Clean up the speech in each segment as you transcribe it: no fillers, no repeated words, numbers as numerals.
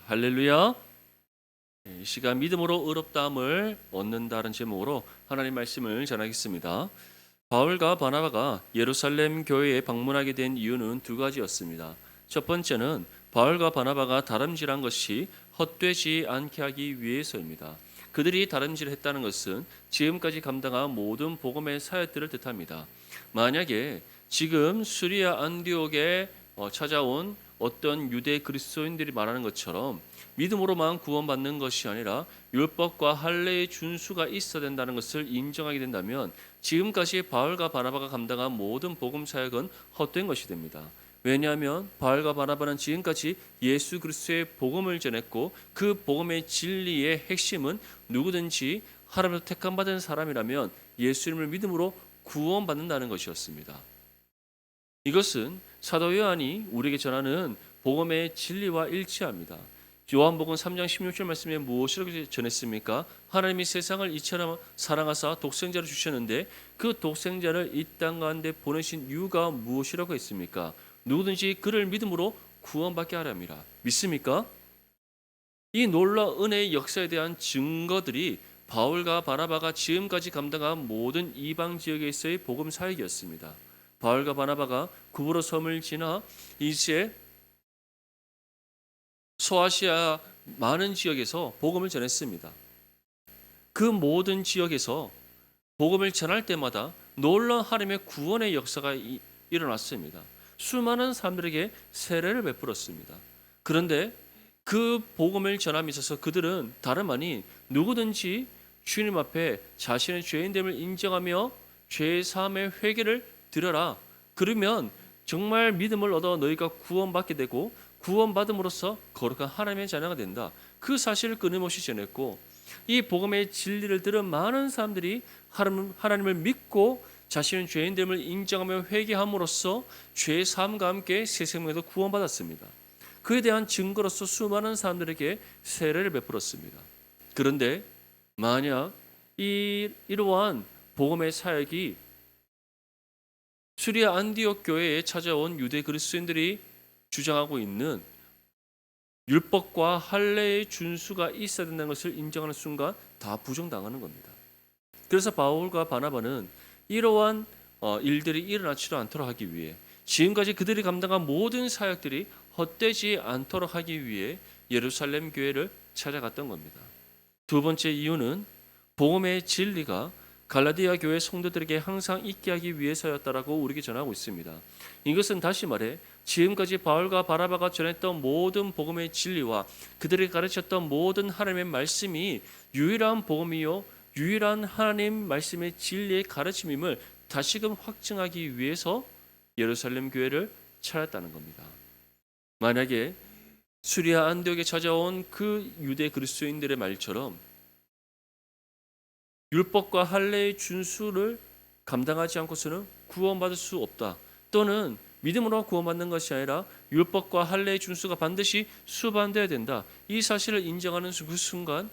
할렐루야. 이 시간 믿음으로 의롭다함을 얻는다는 제목으로 하나님 말씀을 전하겠습니다. 바울과 바나바가 예루살렘 교회에 방문하게 된 이유는 두 가지였습니다. 첫 번째는 바울과 바나바가 다름질한 것이 헛되지 않게 하기 위해서입니다. 그들이 다름질했다는 것은 지금까지 감당한 모든 복음의 사역들을 뜻합니다. 만약에 지금 수리아 안디옥에 찾아온 어떤 유대 그리스도인들이 말하는 것처럼 믿음으로만 구원받는 것이 아니라 율법과 할례의 준수가 있어야 된다는 것을 인정하게 된다면 지금까지 바울과 바나바가 감당한 모든 복음 사역은 헛된 것이 됩니다. 왜냐하면 바울과 바나바는 지금까지 예수 그리스도의 복음을 전했고 그 복음의 진리의 핵심은 누구든지 하나님으로부터 택함 받은 사람이라면 예수님을 믿음으로 구원받는다는 것이었습니다. 이것은 사도 요한이 우리에게 전하는 복음의 진리와 일치합니다. 요한복음 3장 16절 말씀에 무엇이라고 전했습니까? 하나님이 세상을 이처럼 사랑하사 독생자를 주셨는데 그 독생자를 이 땅 가운데 보내신 이유가 무엇이라고 했습니까? 누구든지 그를 믿음으로 구원받게 하려 함이라. 믿습니까? 이 놀라운 은혜의 역사에 대한 증거들이 바울과 바나바가 지금까지 감당한 모든 이방 지역에서의 복음 사역이었습니다. 바울과 바나바가 구브로 섬을 지나 이제 소아시아 많은 지역에서 복음을 전했습니다. 그 모든 지역에서 복음을 전할 때마다 놀라운 하나님의 구원의 역사가 일어났습니다. 수많은 사람들에게 세례를 베풀었습니다. 그런데 그 복음을 전함에 있어서 그들은 다름 아닌 누구든지 주님 앞에 자신의 죄인됨을 인정하며 죄 사함의 회개를 드려라. 그러면 정말 믿음을 얻어 너희가 구원받게 되고 구원받음으로써 거룩한 하나님의 자녀가 된다. 그 사실을 끊임없이 전했고 이 복음의 진리를 들은 많은 사람들이 하나님을 믿고 자신의 죄인됨을 인정하며 회개함으로써 죄 사함과 함께 새 생명에도 구원받았습니다. 그에 대한 증거로서 수많은 사람들에게 세례를 베풀었습니다. 그런데 만약 이러한 복음의 사역이 수리아 안디옥 교회에 찾아온 유대 그리스도인들이 주장하고 있는 율법과 할례의 준수가 있어야 된다는 것을 인정하는 순간 다 부정당하는 겁니다. 그래서 바울과 바나바는 이러한 일들이 일어나지도 않도록 하기 위해 지금까지 그들이 감당한 모든 사역들이 헛되지 않도록 하기 위해 예루살렘 교회를 찾아갔던 겁니다. 두 번째 이유는 복음의 진리가 갈라디아 교회 성도들에게 항상 있게 하기 위해서였다라고 우리에게 전하고 있습니다. 이것은 다시 말해 지금까지 바울과 바나바가 전했던 모든 복음의 진리와 그들이 가르쳤던 모든 하나님의 말씀이 유일한 복음이요 유일한 하나님 말씀의 진리의 가르침임을 다시금 확증하기 위해서 예루살렘 교회를 찾았다는 겁니다. 만약에 수리아 안디옥에 찾아온 그 유대 그리스도인들의 말처럼 율법과 할례의 준수를 감당하지 않고서는 구원받을 수 없다. 또는 믿음으로 구원받는 것이 아니라 율법과 할례의 준수가 반드시 수반되어야 된다. 이 사실을 인정하는 그 순간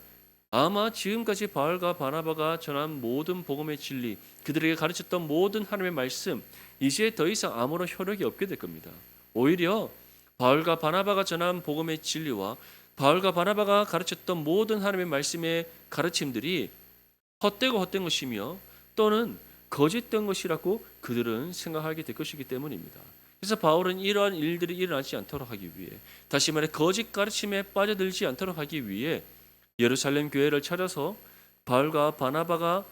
아마 지금까지 바울과 바나바가 전한 모든 복음의 진리, 그들에게 가르쳤던 모든 하나님의 말씀, 이제 더 이상 아무런 효력이 없게 될 겁니다. 오히려 바울과 바나바가 전한 복음의 진리와 바울과 바나바가 가르쳤던 모든 하나님의 말씀의 가르침들이 헛되고 헛된 것이며 또는 거짓된 것이라고 그들은 생각하게 될 것이기 때문입니다. 그래서 바울은 이러한 일들이 일어나지 않도록 하기 위해 다시 말해 거짓 가르침에 빠져들지 않도록 하기 위해 예루살렘 교회를 찾아서 바울과 바나바가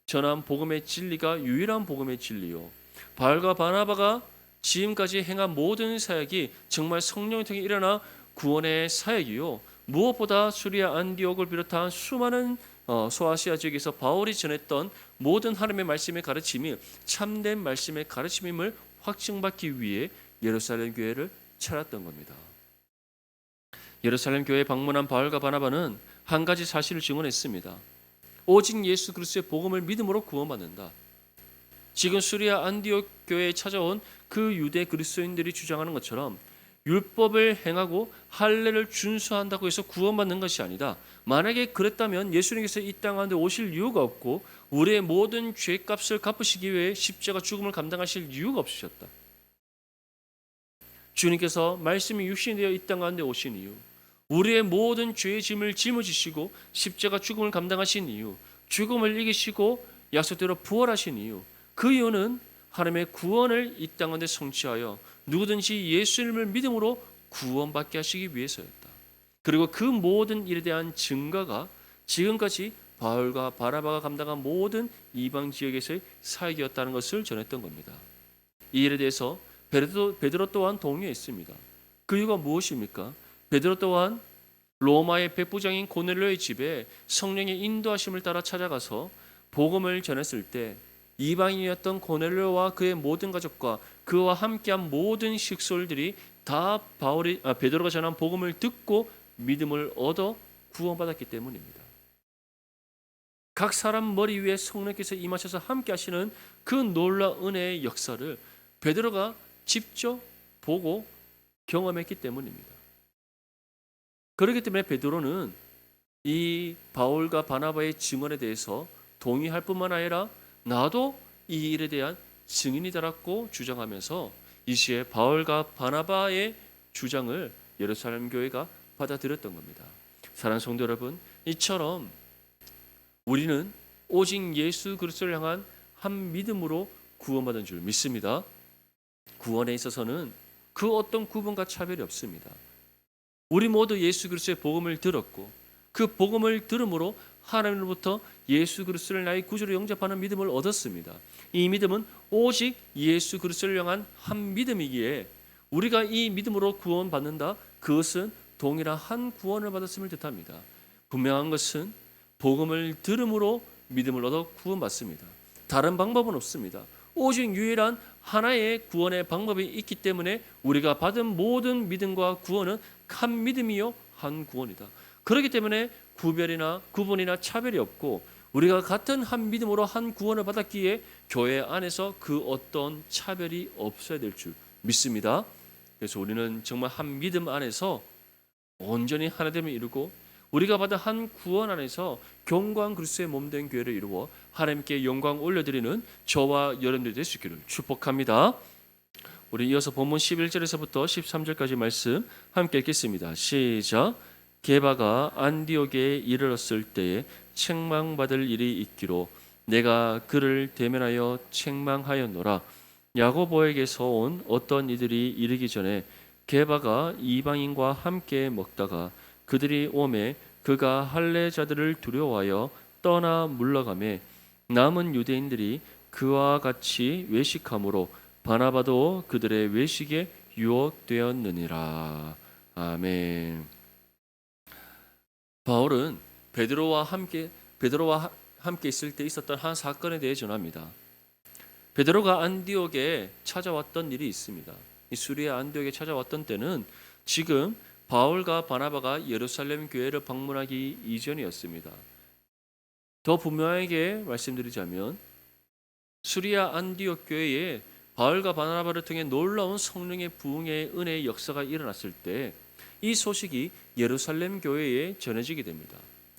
전한 복음의 진리가 유일한 복음의 진리요 바울과 바나바가 지금까지 행한 모든 사역이 정말 성령을 통해 일어나 구원의 사역이요 무엇보다 수리아 안디옥을 비롯한 수많은 소아시아 지역에서 바울이 전했던 모든 하나님의 말씀의 가르침이 참된 말씀의 가르침임을 확증받기 위해 예루살렘 교회를 찾았던 겁니다. 예루살렘 교회에 방문한 바울과 바나바는 한 가지 사실을 증언했습니다. 오직 예수 그리스도의 복음을 믿음으로 구원받는다. 지금 수리아 안디옥 교회에 찾아온 그 유대 그리스도인들이 주장하는 것처럼 율법을 행하고 할례를 준수한다고 해서 구원받는 것이 아니다. 만약에 그랬다면 예수님께서 이 땅 가운데 오실 이유가 없고 우리의 모든 죄값을 갚으시기 위해 십자가 죽음을 감당하실 이유가 없으셨다. 주님께서 말씀이 육신이 되어 이 땅 가운데 오신 이유, 우리의 모든 죄의 짐을 짊어지시고 십자가 죽음을 감당하신 이유, 죽음을 이기시고 약속대로 부활하신 이유, 그 이유는 하나님의 구원을 이 땅 가운데 성취하여 누구든지 예수님을 믿음으로 구원받게 하시기 위해서였다. 그리고 그 모든 일에 대한 증거가 지금까지 바울과 바나바가 감당한 모든 이방 지역에서의 사역이었다는 것을 전했던 겁니다. 이 일에 대해서 베드로 또한 동의했습니다. 그 이유가 무엇입니까? 베드로 또한 로마의 백부장인 고넬료의 집에 성령의 인도하심을 따라 찾아가서 복음을 전했을 때 이방인이었던 고넬료와 그의 모든 가족과 그와 함께한 모든 식솔들이 다 베드로가 전한 복음을 듣고 믿음을 얻어 구원받았기 때문입니다. 각 사람 머리 위에 성령께서 임하셔서 함께 하시는 그 놀라운 은혜의 역사를 베드로가 직접 보고 경험했기 때문입니다. 그렇기 때문에 베드로는 이 바울과 바나바의 증언에 대해서 동의할 뿐만 아니라 나도 이 일에 대한 증인이다라고 주장하면서 이 시에 바울과 바나바의 주장을 예루살렘 교회가 받아들였던 겁니다. 사랑하는 성도 여러분, 이처럼 우리는 오직 예수 그리스도를 향한 한 믿음으로 구원받은 줄 믿습니다. 구원에 있어서는 그 어떤 구분과 차별이 없습니다. 우리 모두 예수 그리스도의 복음을 들었고 그 복음을 들음으로 하나님으로부터 예수 그리스도를 나의 구주로 영접하는 믿음을 얻었습니다. 이 믿음은 오직 예수 그리스도를 향한 한 믿음이기에 우리가 이 믿음으로 구원받는다. 그것은 동일한 한 구원을 받았음을 뜻합니다. 분명한 것은 복음을 들음으로 믿음을 얻어 구원받습니다. 다른 방법은 없습니다. 오직 유일한 하나의 구원의 방법이 있기 때문에 우리가 받은 모든 믿음과 구원은 한 믿음이요 한 구원이다. 그렇기 때문에 구분이나 차별이 없고 우리가 같은 한 믿음으로 한 구원을 받았기에 교회 안에서 그 어떤 차별이 없어야 될 줄 믿습니다. 그래서 우리는 정말 한 믿음 안에서 온전히 하나됨을 이루고 우리가 받은 한 구원 안에서 경건 그리스도의 몸된 교회를 이루어 하나님께 영광 올려드리는 저와 여러분들이 될 수 있기를 축복합니다. 우리 이어서 본문 11절에서부터 13절까지 말씀 함께 읽겠습니다. 시작. 게바가 안디옥에 이르렀을 때에 책망받을 일이 있기로 내가 그를 대면하여 책망하였노라. 야고보에게서 온 어떤 이들이 이르기 전에 게바가 이방인과 함께 먹다가 그들이 오매 그가 할례자들을 두려워하여 떠나 물러가매 남은 유대인들이 그와 같이 외식함으로 바나바도 그들의 외식에 유혹되었느니라. 아멘. 바울은 베드로와 함께 있을 때 있었던 한 사건에 대해 전합니다. 베드로가 안디옥에 찾아왔던 일이 있습니다. 이 수리아 안디옥에 찾아왔던 때는 지금 바울과 바나바가 예루살렘 교회를 방문하기 이전이었습니다. 더 분명하게 말씀드리자면 수리아 안디옥 교회에 바울과 바나바를 통해 놀라운 성령의 부흥의 은혜의 역사가 일어났을 때 이 소식이 예루살렘 교회에 전해지게 됩니다.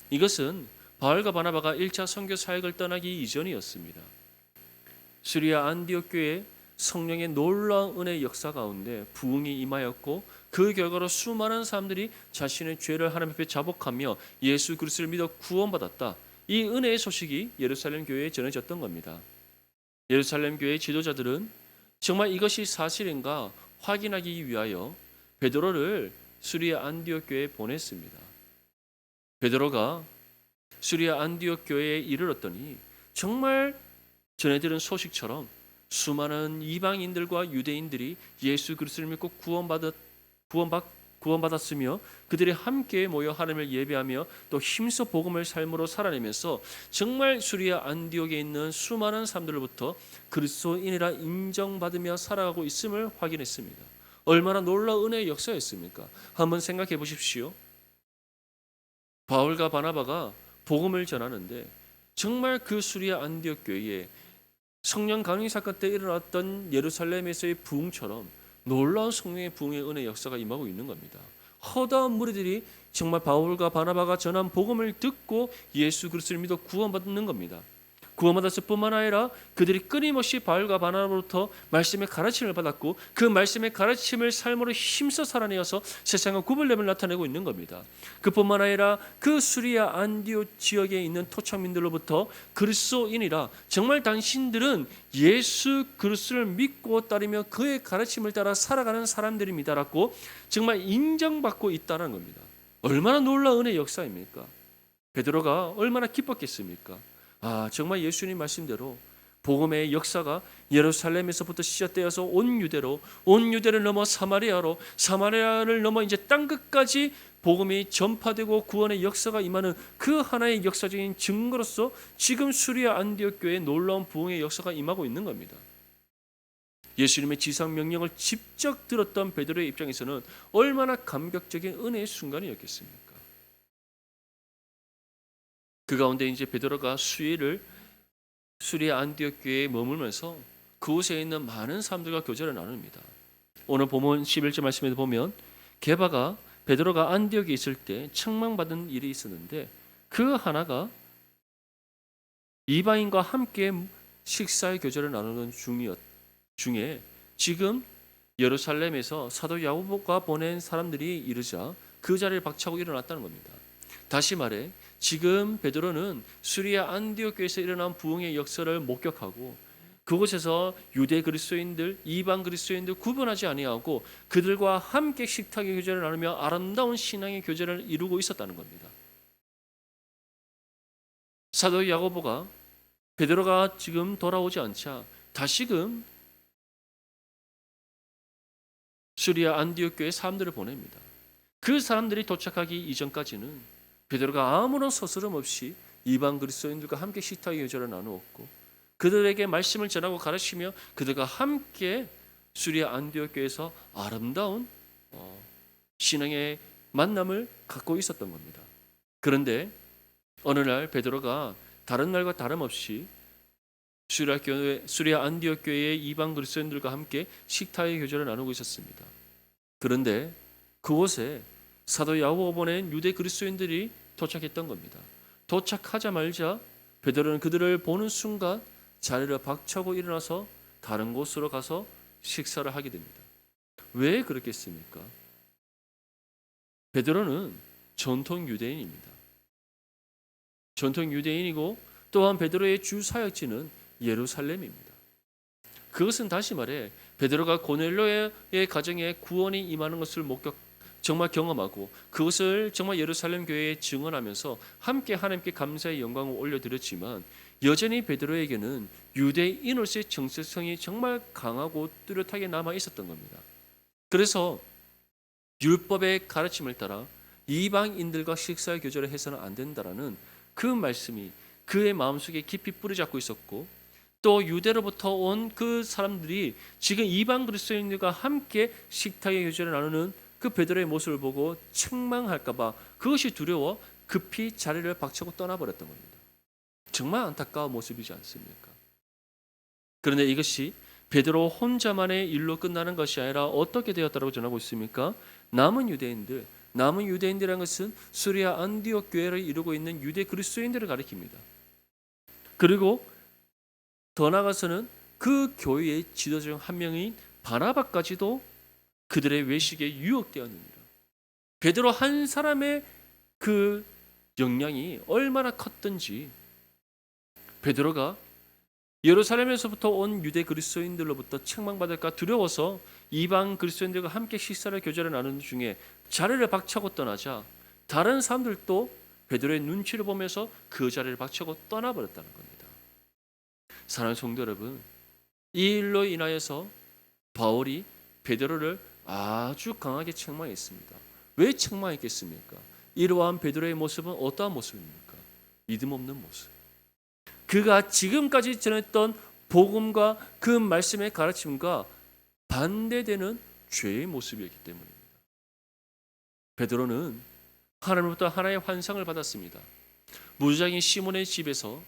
이것은 바울과 바나바가 1차 선교 사역을 떠나기 이전이었습니다. 수리아 안디옥 교회에 성령의 놀라운 은혜의 역사 가운데 부흥이 임하였고 그 결과로 수많은 사람들이 자신의 죄를 하나님 앞에 자복하며 예수 그리스도를 믿어 구원받았다. 이 은혜의 소식이 예루살렘 교회에 전해졌던 겁니다. 예루살렘 교회의 지도자들은 정말 이것이 사실인가 확인하기 위하여 베드로를 수리아 안디옥 교회에 보냈습니다. 베드로가 수리아 안디옥 교회에 이르렀더니 정말 전해들은 소식처럼 수많은 이방인들과 유대인들이 예수 그리스도를 믿고 구원받았으며 그들이 함께 모여 하나님을 예배하며 또 힘써 복음을 삶으로 살아내면서 정말 수리아 안디옥에 있는 수많은 사람들로부터 그리스도인이라 인정받으며 살아가고 있음을 확인했습니다. 얼마나 놀라운 은혜의 역사였습니까? 한번 생각해 보십시오. 바울과 바나바가 복음을 전하는데 정말 그 수리아 안디옥 교회에 성령 강림 사건 때 일어났던 예루살렘에서의 부흥처럼 놀라운 성령의 부흥의 은혜의 역사가 임하고 있는 겁니다. 허다한 무리들이 정말 바울과 바나바가 전한 복음을 듣고 예수 그리스도를 믿어 구원받는 겁니다. 구원받았을 뿐만 아니라 그들이 끊임없이 바울과 바나바로부터 말씀의 가르침을 받았고 그 말씀의 가르침을 삶으로 힘써 살아내어서 세상과 구별됨을 나타내고 있는 겁니다. 그뿐만 아니라 그 수리아 안디옥 지역에 있는 토착민들로부터 그리스도인이라 정말 당신들은 예수 그리스도를 믿고 따르며 그의 가르침을 따라 살아가는 사람들입니다라고 정말 인정받고 있다는 겁니다. 얼마나 놀라운 은혜의 역사입니까? 베드로가 얼마나 기뻤겠습니까? 정말 예수님 말씀대로 복음의 역사가 예루살렘에서부터 시작되어서 온 유대를 넘어 사마리아로, 사마리아를 넘어 이제 땅끝까지 복음이 전파되고 구원의 역사가 임하는 그 하나의 역사적인 증거로서 지금 수리아 안디옥 교회에 놀라운 부흥의 역사가 임하고 있는 겁니다. 예수님의 지상 명령을 직접 들었던 베드로의 입장에서는 얼마나 감격적인 은혜의 순간이었겠습니까? 그 가운데 이제 베드로가 수리아 안디옥 교회에 머물면서 그곳에 있는 많은 사람들과 교제를 나눕니다. 오늘 본문 11절 말씀에 보면 베드로가 안디옥에 있을 때 책망받은 일이 있었는데 그 하나가 이방인과 함께 식사의 교제를 나누는 중에 지금 예루살렘에서 사도 야고보가 보낸 사람들이 이르자 그 자리를 박차고 일어났다는 겁니다. 다시 말해 지금 베드로는 수리아 안디옥 교회에서 일어난 부흥의 역사를 목격하고 그곳에서 유대 그리스도인들, 이방 그리스도인들 구분하지 아니하고 그들과 함께 식탁의 교제를 나누며 아름다운 신앙의 교제를 이루고 있었다는 겁니다. 사도 야고보가 베드로가 지금 돌아오지 않자 다시금 수리아 안디옥 교회 사람들을 보냅니다. 그 사람들이 도착하기 이전까지는 베드로가 아무런 서스럼 없이 이방 그리스도인들과 함께 식탁의 교제를 나누었고 그들에게 말씀을 전하고 가르치며 그들과 함께 수리아 안디옥 교회에서 아름다운 신앙의 만남을 갖고 있었던 겁니다. 그런데 어느 날 베드로가 다른 날과 다름없이 수리아 안디옥 교회의 이방 그리스도인들과 함께 식탁의 교제를 나누고 있었습니다. 그런데 그곳에 사도 야고보가 보낸 유대 그리스도인들이 도착했던 겁니다. 도착하자마자 베드로는 그들을 보는 순간 자리를 박차고 일어나서 다른 곳으로 가서 식사를 하게 됩니다. 왜 그렇겠습니까? 베드로는 전통 유대인입니다. 전통 유대인이고 또한 베드로의 주 사역지는 예루살렘입니다. 그것은 다시 말해 베드로가 고넬료의 가정에 구원이 임하는 것을 정말 경험하고 그것을 정말 예루살렘 교회에 증언하면서 함께 하나님께 감사의 영광을 올려드렸지만 여전히 베드로에게는 유대인으로서의 정체성이 정말 강하고 뚜렷하게 남아 있었던 겁니다. 그래서 율법의 가르침을 따라 이방인들과 식사의 교제를 해서는 안 된다라는 그 말씀이 그의 마음속에 깊이 뿌리 잡고 있었고 또 유대로부터 온 그 사람들이 지금 이방 그리스도인들과 함께 식탁의 교제를 나누는 그 베드로의 모습을 보고 책망할까 봐 그것이 두려워 급히 자리를 박차고 떠나버렸던 겁니다. 정말 안타까운 모습이지 않습니까? 그런데 이것이 베드로 혼자만의 일로 끝나는 것이 아니라 어떻게 되었다고 전하고 있습니까? 남은 유대인이라는 것은 수리아 안디옥 교회를 이루고 있는 유대 그리스도인들을 가리킵니다. 그리고 더 나아가서는 그 교회의 지도자 중 한 명인 바나바까지도 그들의 외식에 유혹되었느니라. 베드로 한 사람의 그 영향이 얼마나 컸던지 베드로가 예루살렘에서부터 온 유대 그리스도인들로부터 책망받을까 두려워서 이방 그리스도인들과 함께 식사를 교제를 나누는 중에 자리를 박차고 떠나자 다른 사람들도 베드로의 눈치를 보면서 그 자리를 박차고 떠나버렸다는 겁니다. 사랑하는 성도 여러분, 이 일로 인하여서 바울이 베드로를 아주 강하게 책망했습니다. 왜 책망했겠습니까? 이러한 베드로의 모습은 어떠한 모습입니까? 믿음 없는 모습. 그가 지금까지 전했던 복음과 그 말씀의 가르침과 반대되는 죄의 모습이었기 때문입니다. 베드로는 하나님부터 하나의 환상을 받았습니다. 무주장인 시몬의 집에서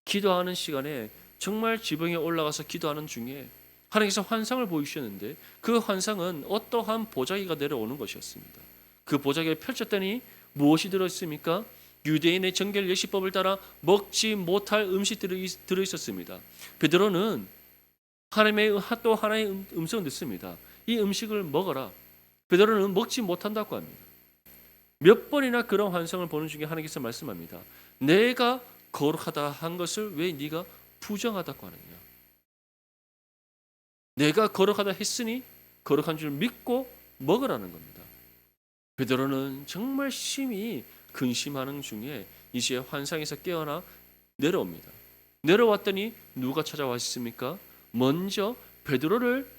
기도하는 시간에 정말 지붕에 올라가서 기도하는 중에 하나님께서 환상을 보이셨는데 그 환상은 어떠한 보자기가 내려오는 것이었습니다. 그 보자기를 펼쳤더니 무엇이 들어있습니까? 유대인의 정결 예시법을 따라 먹지 못할 음식들이 들어 있었습니다. 베드로는 또 하나의 음성을 듣습니다. 이 음식을 먹어라. 베드로는 먹지 못한다고 합니다. 몇 번이나 그런 환상을 보는 중에 하나님께서 말씀합니다. 내가 거룩하다 한 것을 왜 네가 부정하다고 하느냐. 내가 거룩하다 했으니 거룩한 줄 믿고 먹으라는 겁니다. 베드로는 정말 심히 근심하는 중에 이제 환상에서 깨어나 내려옵니다. 내려왔더니 누가 찾아왔습니까? 먼저 베드로를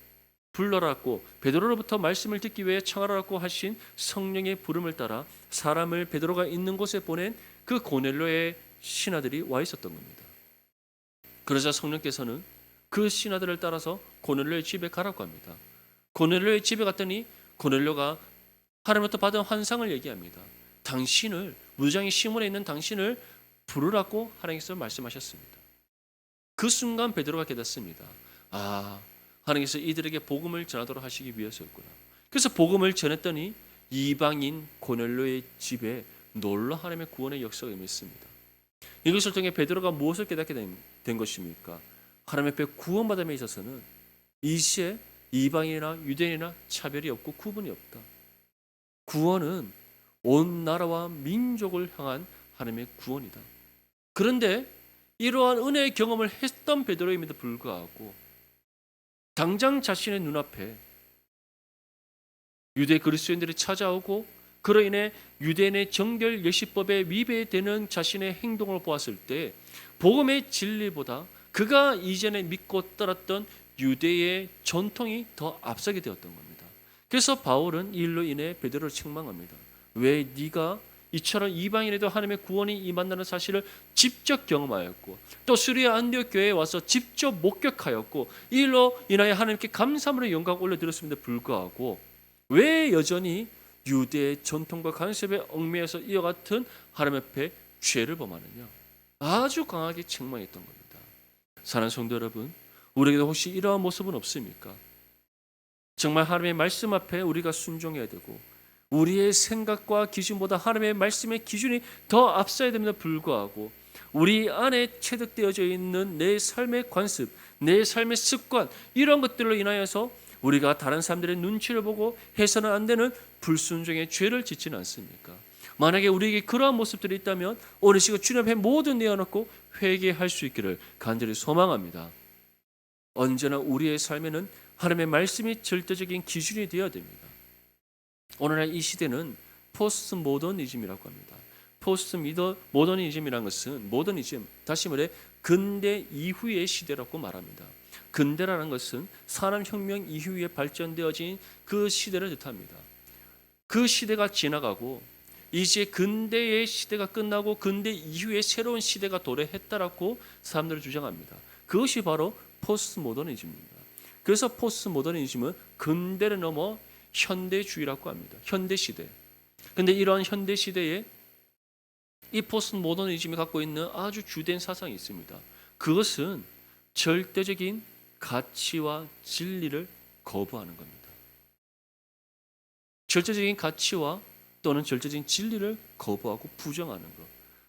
불러라고 베드로로부터 말씀을 듣기 위해 청하라고 하신 성령의 부름을 따라 사람을 베드로가 있는 곳에 보낸 그 고넬료의 신하들이 와 있었던 겁니다. 그러자 성령께서는 그 신하들을 따라서 고넬료의 집에 가라고 합니다. 고넬료의 집에 갔더니 고넬료가 하나님부터 받은 환상을 얘기합니다. 당신을 무장의 시몬에 있는 당신을 부르라고 하나님께서 말씀하셨습니다. 그 순간 베드로가 깨닫습니다. 하나님께서 이들에게 복음을 전하도록 하시기 위해서였구나. 그래서 복음을 전했더니 이방인 고넬료의 집에 놀라 하나님의 구원의 역사가 임했습니다. 이것을 통해 베드로가 무엇을 깨닫게 된 것입니까? 하나님 앞에 구원받음에 있어서는 이시에 이방인이나 유대인이나 차별이 없고 구분이 없다. 구원은 온 나라와 민족을 향한 하나님의 구원이다. 그런데 이러한 은혜의 경험을 했던 베드로임에도 불구하고 당장 자신의 눈앞에 유대 그리스도인들이 찾아오고 그로 인해 유대인의 정결 예시법에 위배되는 자신의 행동을 보았을 때 복음의 진리보다 그가 이전에 믿고 따랐던 유대의 전통이 더 앞서게 되었던 겁니다. 그래서 바울은 이 일로 인해 베드로를 책망합니다. 왜 네가 이처럼 이방인에도 하나님의 구원이 임한다는 사실을 직접 경험하였고 또 수리아 안디옥 교회에 와서 직접 목격하였고 이 일로 인하여 하나님께 감사함으로 영광 올려드렸음에도 불구하고 왜 여전히 유대의 전통과 간섭에 얽매여서 이와 같은 하나님 앞에 죄를 범하느냐. 아주 강하게 책망했던 겁니다. 사랑하는 성도 여러분, 우리에게도 혹시 이러한 모습은 없습니까? 정말 하나님의 말씀 앞에 우리가 순종해야 되고 우리의 생각과 기준보다 하나님의 말씀의 기준이 더 앞서야 됩니다. 불구하고 우리 안에 체득되어져 있는 내 삶의 관습, 내 삶의 습관 이런 것들로 인하여서 우리가 다른 사람들의 눈치를 보고 해서는 안 되는 불순종의 죄를 짓지는 않습니까? 만약에 우리에게 그러한 모습들이 있다면 오늘 시간 주님 앞에 모두 내어놓고 회개할 수 있기를 간절히 소망합니다. 언제나 우리의 삶에는 하나님의 말씀이 절대적인 기준이 되어야 됩니다. 오늘날 이 시대는 포스트 모더니즘이라고 합니다. 포스트 모더니즘이라는 것은 모더니즘, 다시 말해 근대 이후의 시대라고 말합니다. 근대라는 것은 산업혁명 이후에 발전되어진 그 시대를 뜻합니다. 그 시대가 지나가고 이제 근대의 시대가 끝나고 근대 이후에 새로운 시대가 도래했다라고 사람들은 주장합니다. 그것이 바로 포스트 모더니즘입니다. 그래서 포스트 모더니즘은 근대를 넘어 현대주의라고 합니다. 현대시대. 그런데 이러한 현대시대에 이 포스트 모더니즘이 갖고 있는 아주 주된 사상이 있습니다. 그것은 절대적인 가치와 진리를 거부하는 겁니다. 절대적인 가치와 또는 절대적인 진리를 거부하고 부정하는 것.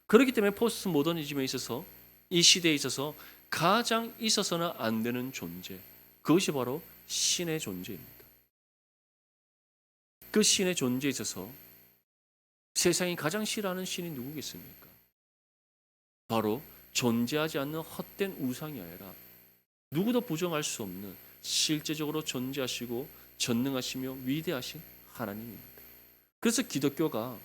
그렇기 때문에 포스트 모더니즘에 있어서 이 시대에 있어서 가장 있어서는 안 되는 존재, 그것이 바로 신의 존재입니다. 그 신의 존재에 있어서 세상이 가장 싫어하는 신이 누구겠습니까? 바로 존재하지 않는 헛된 우상이 아니라 누구도 부정할 수 없는 실제적으로 존재하시고 전능하시며 위대하신 하나님입니다. 그래서 기독교가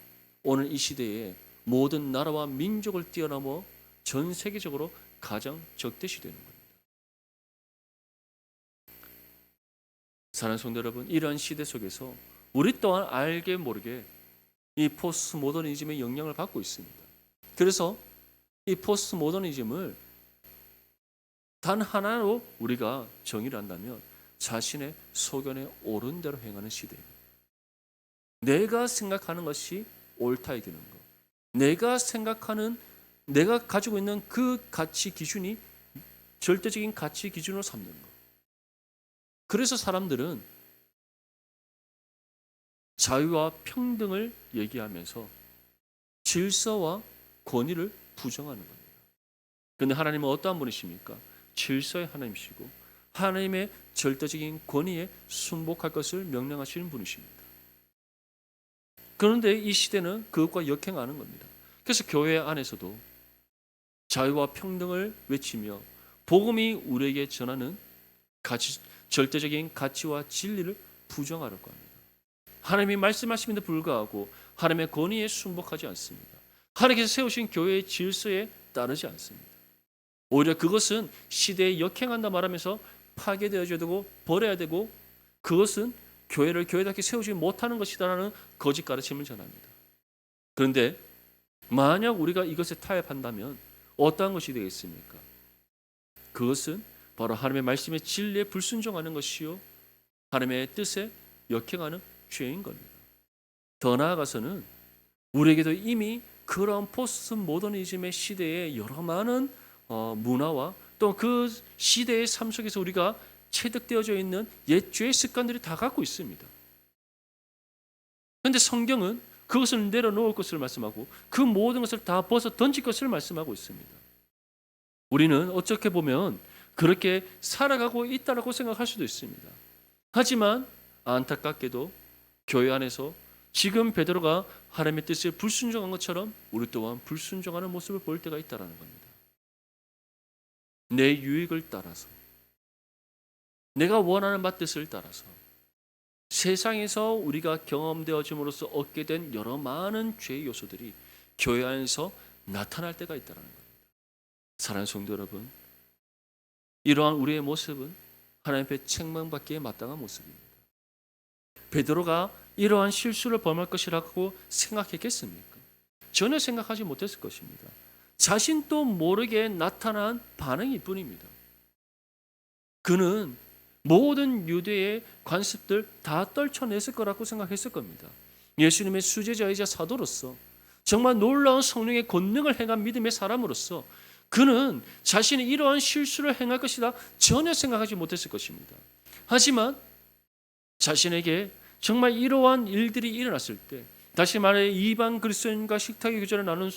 오늘 이 시대에 모든 나라와 민족을 뛰어넘어 전 세계적으로 가장 적대시되는 겁니다. 사랑하는 성도 여러분, 이러한 시대 속에서 우리 또한 알게 모르게 이 포스트 모더니즘의 영향을 받고 있습니다. 그래서 이 포스트 모더니즘을 단 하나로 우리가 정의를 한다면 자신의 소견에 옳은 대로 행하는 시대입니다. 내가 생각하는 것이 옳다 여기는 것, 내가 가지고 있는 그 가치 기준이 절대적인 가치 기준으로 삼는 것. 그래서 사람들은 자유와 평등을 얘기하면서 질서와 권위를 부정하는 겁니다. 그런데 하나님은 어떠한 분이십니까? 질서의 하나님이시고 하나님의 절대적인 권위에 순복할 것을 명령하시는 분이십니다. 그런데 이 시대는 그것과 역행하는 겁니다. 그래서 교회 안에서도 자유와 평등을 외치며 복음이 우리에게 전하는 절대적인 가치와 진리를 부정하려고 합니다. 하나님이 말씀하심에도 불구하고 하나님의 권위에 순복하지 않습니다. 하나님께서 세우신 교회의 질서에 따르지 않습니다. 오히려 그것은 시대에 역행한다 말하면서 파괴되어야 되고 버려야 되고 그것은 교회를 교회답게 세우지 못하는 것이다라는 거짓 가르침을 전합니다. 그런데 만약 우리가 이것에 타협한다면 어떠한 것이 되겠습니까? 그것은 바로 하나님의 말씀의 진리에 불순종하는 것이요 하나님의 뜻에 역행하는 죄인 겁니다. 더 나아가서는 우리에게도 이미 그런 포스트 모더니즘의 시대에 여러 많은 문화와 또 그 시대의 삶 속에서 우리가 체득되어져 있는 옛 죄의 습관들이 다 갖고 있습니다. 그런데 성경은 그것을 내려놓을 것을 말씀하고 그 모든 것을 다 벗어 던질 것을 말씀하고 있습니다. 우리는 어떻게 보면 그렇게 살아가고 있다라고 생각할 수도 있습니다. 하지만 안타깝게도 교회 안에서 지금 베드로가 하나님의 뜻에 불순종한 것처럼 우리 또한 불순종하는 모습을 볼 때가 있다는 겁니다. 내 유익을 따라서 내가 원하는 맛뜻을 따라서 세상에서 우리가 경험되어짐으로써 얻게 된 여러 많은 죄의 요소들이 교회 안에서 나타날 때가 있다는 겁니다. 사랑하는 성도 여러분, 이러한 우리의 모습은 하나님 앞에 책망받기에 마땅한 모습입니다. 베드로가 이러한 실수를 범할 것이라고 생각했겠습니까? 전혀 생각하지 못했을 것입니다. 자신도 모르게 나타난 반응일 뿐입니다. 그는 모든 유대의 관습들 다 떨쳐냈을 거라고 생각했을 겁니다. 예수님의 수제자이자 사도로서 정말 놀라운 성령의 권능을 행한 믿음의 사람으로서 그는 자신이 이러한 실수를 행할 것이다 전혀 생각하지 못했을 것입니다. 하지만 자신에게 정말 이러한 일들이 일어났을 때 다시 말해 이방 그리스도인과 식탁의 교제를 나눈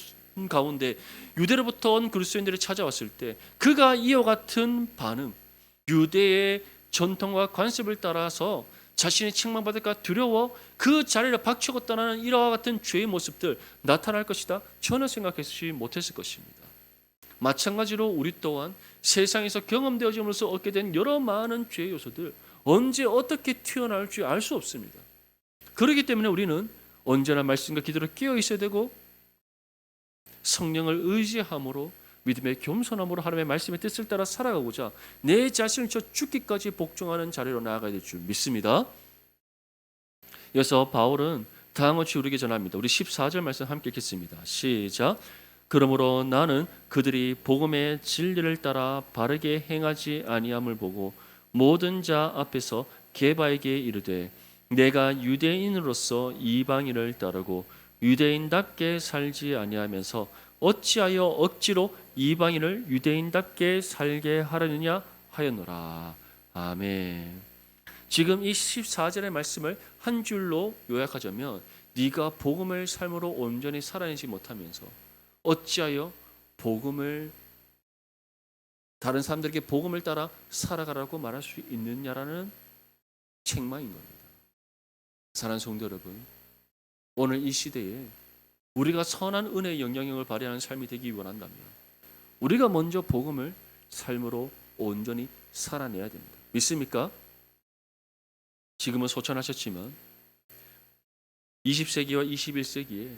가운데 유대로부터 온 그리스도인들이 찾아왔을 때 그가 이와 같은 반응, 유대의 전통과 관습을 따라서 자신이 책망받을까 두려워 그 자리를 박차고 떠나는 이와 같은 죄의 모습들 나타날 것이다 전혀 생각하지 못했을 것입니다. 마찬가지로 우리 또한 세상에서 경험되어짐으로써 얻게 된 여러 많은 죄의 요소들 언제 어떻게 튀어나올지 알 수 없습니다. 그렇기 때문에 우리는 언제나 말씀과 기도로 깨어 있어야 되고 성령을 의지함으로 믿음의 겸손함으로 하나님의 말씀의 뜻을 따라 살아가고자 내 자신을 저 죽기까지 복종하는 자리로 나아가야 될 줄 믿습니다. 이어서 바울은 다음과 같이 우리에게 전합니다. 우리 14절 말씀 함께 읽겠습니다. 시작. 그러므로 나는 그들이 복음의 진리를 따라 바르게 행하지 아니함을 보고 모든 자 앞에서 게바에게 이르되 내가 유대인으로서 이방인을 따르고 유대인답게 살지 아니하면서 어찌하여 억지로 이방인을 유대인답게 살게 하려느냐 하였노라. 아멘. 지금 이 14절의 말씀을 한 줄로 요약하자면 네가 복음을 삶으로 온전히 살아내지 못하면서 어찌하여 복음을 다른 사람들에게 복음을 따라 살아가라고 말할 수 있느냐라는 책망인 겁니다. 사랑하는 성도 여러분, 오늘 이 시대에 우리가 선한 은혜의 영향력을 발휘하는 삶이 되기 원한다면 우리가 먼저 복음을 삶으로 온전히 살아내야 됩니다. 믿습니까? 지금은 소천하셨지만 20세기와 21세기에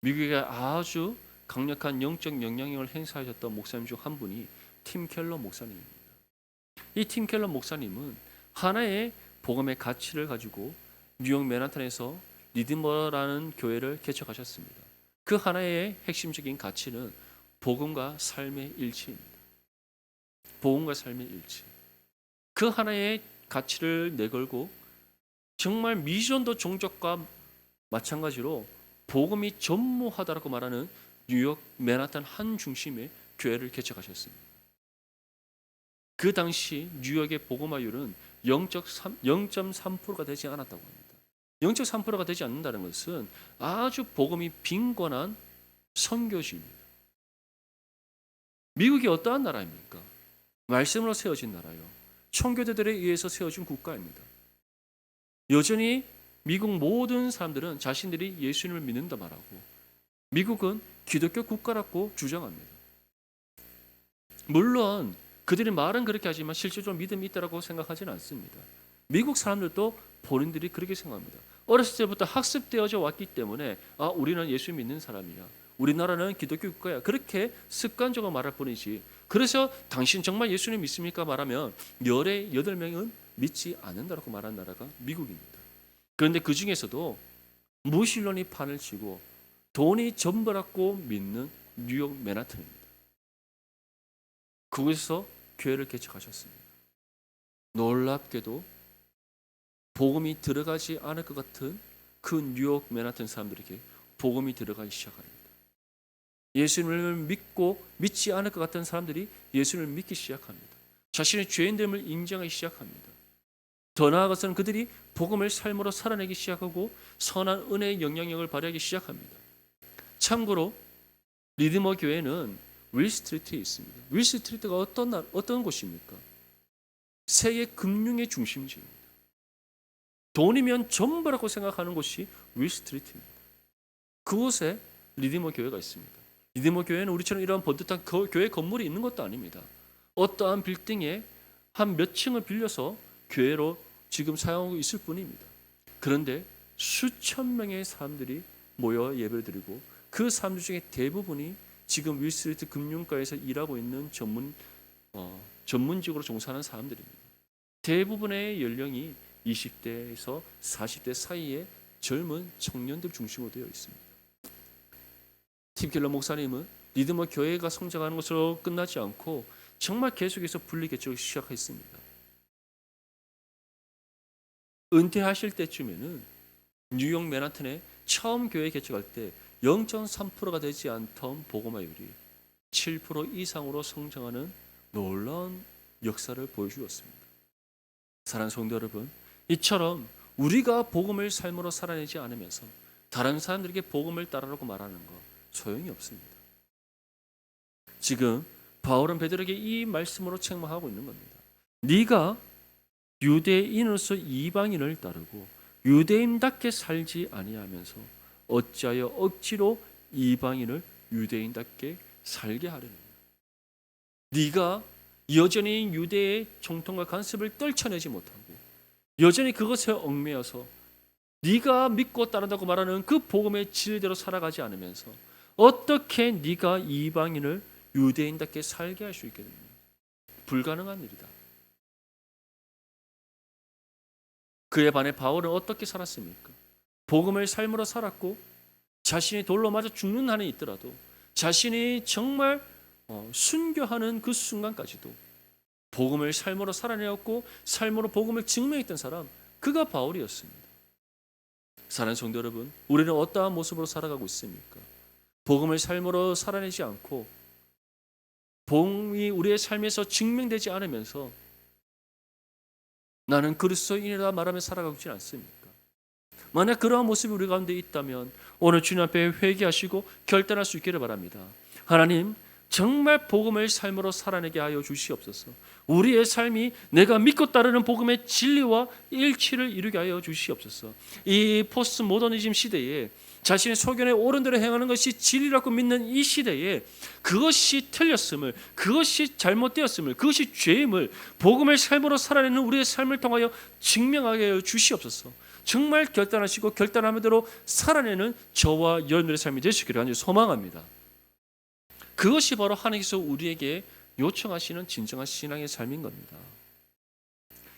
미국에 아주 강력한 영적 영향력을 행사하셨던 목사님 중 한 분이 팀 켈러 목사님입니다. 이 팀 켈러 목사님은 하나의 복음의 가치를 가지고 뉴욕 맨하탄에서 리드머라는 교회를 개척하셨습니다. 그 하나의 핵심적인 가치는 복음과 삶의 일치입니다. 복음과 삶의 일치. 그 하나의 가치를 내걸고 정말 미전도 종족과 마찬가지로 복음이 전무하다라고 말하는 뉴욕 맨하탄 한 중심의 교회를 개척하셨습니다. 그 당시 뉴욕의 복음화율은 0.3%가 되지 않았다고 합니다. 0.3%가 되지 않는다는 것은 아주 복음이 빈곤한 선교지입니다. 미국이 어떠한 나라입니까? 말씀으로 세워진 나라요. 총교대들에 의해서 세워진 국가입니다. 여전히 미국 모든 사람들은 자신들이 예수님을 믿는다 말하고 미국은 기독교 국가라고 주장합니다. 물론 그들이 말은 그렇게 하지만 실제적으로 믿음이 있다고 생각하지는 않습니다. 미국 사람들도 본인들이 그렇게 생각합니다. 어렸을 때부터 학습되어져 왔기 때문에 우리는 예수 믿는 사람이야. 우리나라는 기독교 국가야. 그렇게 습관적으로 말할 뿐이지. 그래서 당신 정말 예수님 믿습니까? 말하면 열의 8명은 믿지 않는다고 말한 나라가 미국입니다. 그런데 그 중에서도 무신론이 판을 치고 돈이 전부라고 믿는 뉴욕 맨하튼입니다. 그곳에서 교회를 개척하셨습니다. 놀랍게도 복음이 들어가지 않을 것 같은 그 뉴욕 맨하튼 사람들에게 복음이 들어가기 시작합니다. 예수님을 믿고 믿지 않을 것 같은 사람들이 예수님을 믿기 시작합니다. 자신의 죄인됨을 인정하기 시작합니다. 더 나아가서는 그들이 복음을 삶으로 살아내기 시작하고 선한 은혜의 영향력을 발휘하기 시작합니다. 참고로 리드머 교회는 윌스트리트에 있습니다. 윌스트리트가 어떤 곳입니까? 세계 금융의 중심지입니다. 돈이면 전부라고 생각하는 곳이 윌스트리트입니다. 그곳에 리드머 교회가 있습니다. 리드머 교회는 우리처럼 이러한 번듯한 교회 건물이 있는 것도 아닙니다. 어떠한 빌딩에 한 몇 층을 빌려서 교회로 지금 사용하고 있을 뿐입니다. 그런데 수천 명의 사람들이 모여 예배를 드리고 그 사람들 중에 대부분이 지금 윌스트리트 금융가에서 일하고 있는 전문직으로 종사하는 사람들입니다. 대부분의 연령이 20대에서 40대 사이의 젊은 청년들 중심으로 되어 있습니다. 팀 켈러 목사님은 리드머 교회가 성장하는 것으로 끝나지 않고 정말 계속해서 분리 개척을 시작했습니다. 은퇴하실 때쯤에는 뉴욕 맨하튼에 처음 교회 개척할 때 0.3%가 되지 않던 복음화율이 7% 이상으로 성장하는 놀라운 역사를 보여주었습니다. 사랑하는 성도 여러분, 이처럼 우리가 복음을 삶으로 살아내지 않으면서 다른 사람들에게 복음을 따르라고 말하는 것 소용이 없습니다. 지금 바울은 베드로에게 이 말씀으로 책망하고 있는 겁니다. 네가 유대인으로서 이방인을 따르고 유대인답게 살지 아니하면서 어찌하여 억지로 이방인을 유대인답게 살게 하려느냐. 네가 여전히 유대의 정통과 관습을 떨쳐내지 못하고 여전히 그것에 얽매여서 네가 믿고 따른다고 말하는 그 복음의 진리대로 살아가지 않으면서 어떻게 네가 이방인을 유대인답게 살게 할 수 있겠느냐. 불가능한 일이다. 그에 반해 바울은 어떻게 살았습니까? 복음을 삶으로 살았고 자신이 돌로 맞아 죽는 한이 있더라도 자신이 정말 순교하는 그 순간까지도 복음을 삶으로 살아내었고 삶으로 복음을 증명했던 사람, 그가 바울이었습니다. 사랑하는 성도 여러분, 우리는 어떠한 모습으로 살아가고 있습니까? 복음을 삶으로 살아내지 않고 복음이 우리의 삶에서 증명되지 않으면서 나는 그리스도인이라 말하며 살아가고 있지 않습니까? 만약 그러한 모습이 우리 가운데 있다면 오늘 주님 앞에 회개하시고 결단할 수 있기를 바랍니다. 하나님, 정말 복음을 삶으로 살아내게 하여 주시옵소서. 우리의 삶이 내가 믿고 따르는 복음의 진리와 일치를 이루게 하여 주시옵소서. 이 포스트 모더니즘 시대에 자신의 소견에 옳은 대로 행하는 것이 진리라고 믿는 이 시대에 그것이 틀렸음을, 그것이 잘못되었음을, 그것이 죄임을 복음의 삶으로 살아내는 우리의 삶을 통하여 증명하게 하여 주시옵소서. 정말 결단하시고 결단하는 대로 살아내는 저와 여러분들의 삶이 되시기를 간절히 소망합니다. 그것이 바로 하나님께서 우리에게 요청하시는 진정한 신앙의 삶인 겁니다.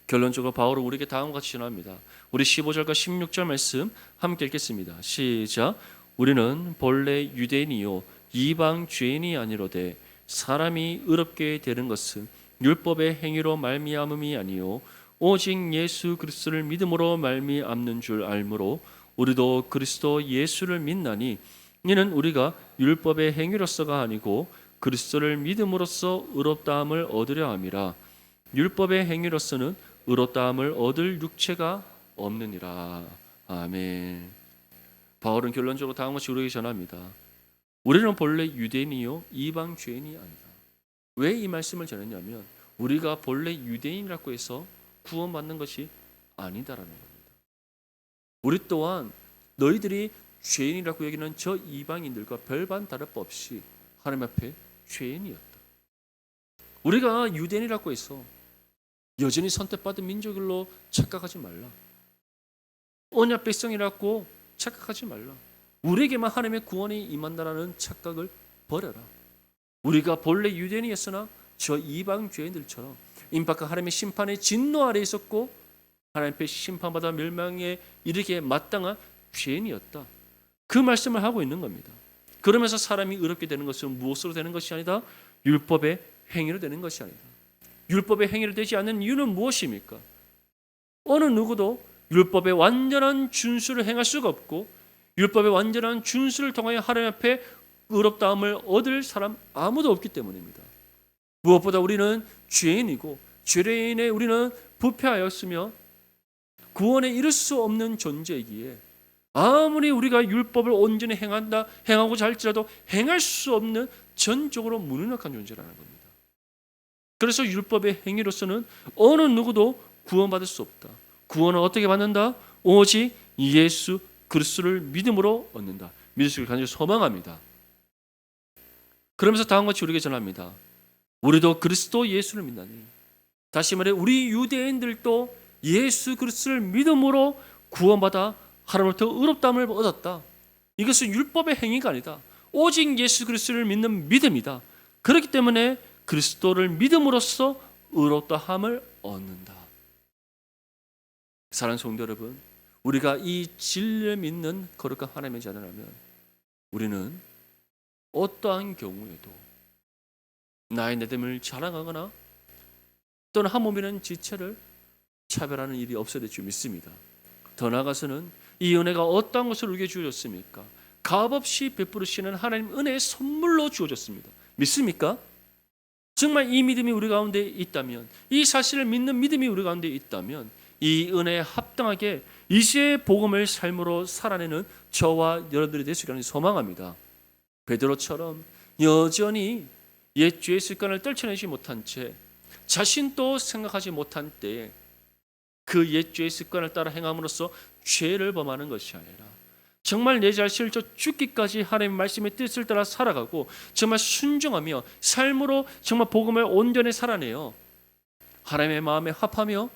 결론적으로 바울은 우리에게 다음과 같이 전합니다. 우리 15절과 16절 말씀 함께 읽겠습니다. 시작. 우리는 본래 유대인이요 이방 죄인이 아니로되 사람이 의롭게 되는 것은 율법의 행위로 말미암음이 아니요 오직 예수 그리스도를 믿음으로 말미암는 줄 알므로 우리도 그리스도 예수를 믿나니 이는 우리가 율법의 행위로서가 아니고 그리스도를 믿음으로써 의롭다함을 얻으려 함이라. 율법의 행위로서는 의롭다함을 얻을 육체가 없느니라. 아멘. 바울은 결론적으로 다음과 같이 우리에게 전합니다. 우리는 본래 유대인이요 이방 죄인이 아니다. 왜 이 말씀을 전했냐면 우리가 본래 유대인이라고 해서 구원받는 것이 아니다라는 겁니다. 우리 또한 너희들이 죄인이라고 여기는 저 이방인들과 별반 다를 바 없이 하나님 앞에 죄인이었다. 우리가 유대인이라고 해서 여전히 선택받은 민족으로 착각하지 말라. 언약 백성이라고 착각하지 말라. 우리에게만 하나님의 구원이 임한다라는 착각을 버려라. 우리가 본래 유대인이었으나 저 이방 죄인들처럼 임박한 하나님의 심판의 진노 아래 있었고 하나님 앞에 심판받아 멸망에 이르게 마땅한 죄인이었다. 그 말씀을 하고 있는 겁니다. 그러면서 사람이 의롭게 되는 것은 무엇으로 되는 것이 아니다? 율법의 행위로 되는 것이 아니다. 율법의 행위로 되지 않는 이유는 무엇입니까? 어느 누구도 율법의 완전한 준수를 행할 수가 없고 율법의 완전한 준수를 통하여 하나님 앞에 의롭다함을 얻을 사람 아무도 없기 때문입니다. 무엇보다 우리는 죄인이고 죄인의 우리는 부패하였으며 구원에 이를 수 없는 존재이기에 아무리 우리가 율법을 온전히 행하고자 할지라도 행할 수 없는 전적으로 무능력한 존재라는 겁니다. 그래서 율법의 행위로서는 어느 누구도 구원받을 수 없다. 구원은 어떻게 받는다? 오직 예수 그리스도를 믿음으로 얻는다. 믿을 수 있기를 간절히 소망합니다. 그러면서 다음과 같이 우리에게 전합니다. 우리도 그리스도 예수를 믿나니 다시 말해 우리 유대인들도 예수 그리스도를 믿음으로 구원받아 하나님으로부터 의롭다함을 얻었다. 이것은 율법의 행위가 아니다. 오직 예수 그리스도를 믿는 믿음이다. 그렇기 때문에 그리스도를 믿음으로써 의롭다함을 얻는다. 사랑하는 성도 여러분, 우리가 이 진리를 믿는 거룩한 하나님의 자녀라면 우리는 어떠한 경우에도 나의 내됨을 자랑하거나 또는 한 몸이라는 지체를 차별하는 일이 없어야 될 줄 믿습니다. 더 나아가서는 이 은혜가 어떠한 것을 우리에게 주어졌습니까? 값없이 베푸시는 하나님 은혜의 선물로 주어졌습니다. 믿습니까? 정말 이 믿음이 우리 가운데 있다면, 이 사실을 믿는 믿음이 우리 가운데 있다면 이 은혜에 합당하게 이시의 복음을 삶으로 살아내는 저와 여러분들이 될 수 있기를 소망합니다. 베드로처럼 여전히 옛 죄의 습관을 떨쳐내지 못한 채 자신도 생각하지 못한 때에 그 옛 죄의 습관을 따라 행함으로써 죄를 범하는 것이 아니라 정말 내 자신을 죽기까지 하나님의 말씀의 뜻을 따라 살아가고 정말 순종하며 삶으로 정말 복음을 온전히 살아내요. 하나님의 마음에 합하며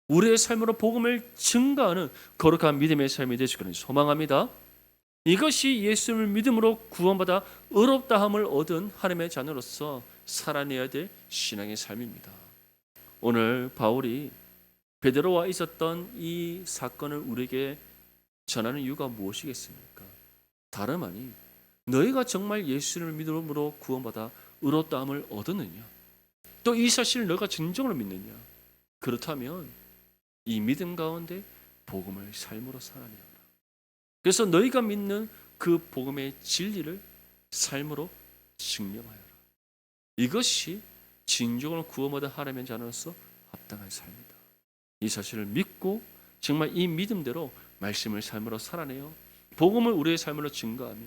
우리의 삶으로 복음을 증가하는 거룩한 믿음의 삶이 되시기를 소망합니다. 이것이 예수를 믿음으로 구원받아 의롭다함을 얻은 하나님의 자녀로서 살아내야 될 신앙의 삶입니다. 오늘 바울이 베드로와 있었던 이 사건을 우리에게 전하는 이유가 무엇이겠습니까? 다름 아니 너희가 정말 예수를 믿음으로 구원받아 의롭다함을 얻었느냐? 또 이 사실을 너희가 진정으로 믿느냐? 그렇다면 이 믿음 가운데 복음을 삶으로 살아내어라. 그래서 너희가 믿는 그 복음의 진리를 삶으로 증명하여라. 이것이 진정으로 구원받은 하나님의 자녀로서 합당한 삶이다. 이 사실을 믿고 정말 이 믿음대로 말씀을 삶으로 살아내어 복음을 우리의 삶으로 증거하며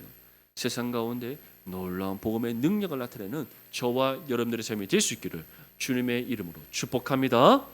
세상 가운데 놀라운 복음의 능력을 나타내는 저와 여러분들의 삶이 될 수 있기를 주님의 이름으로 축복합니다.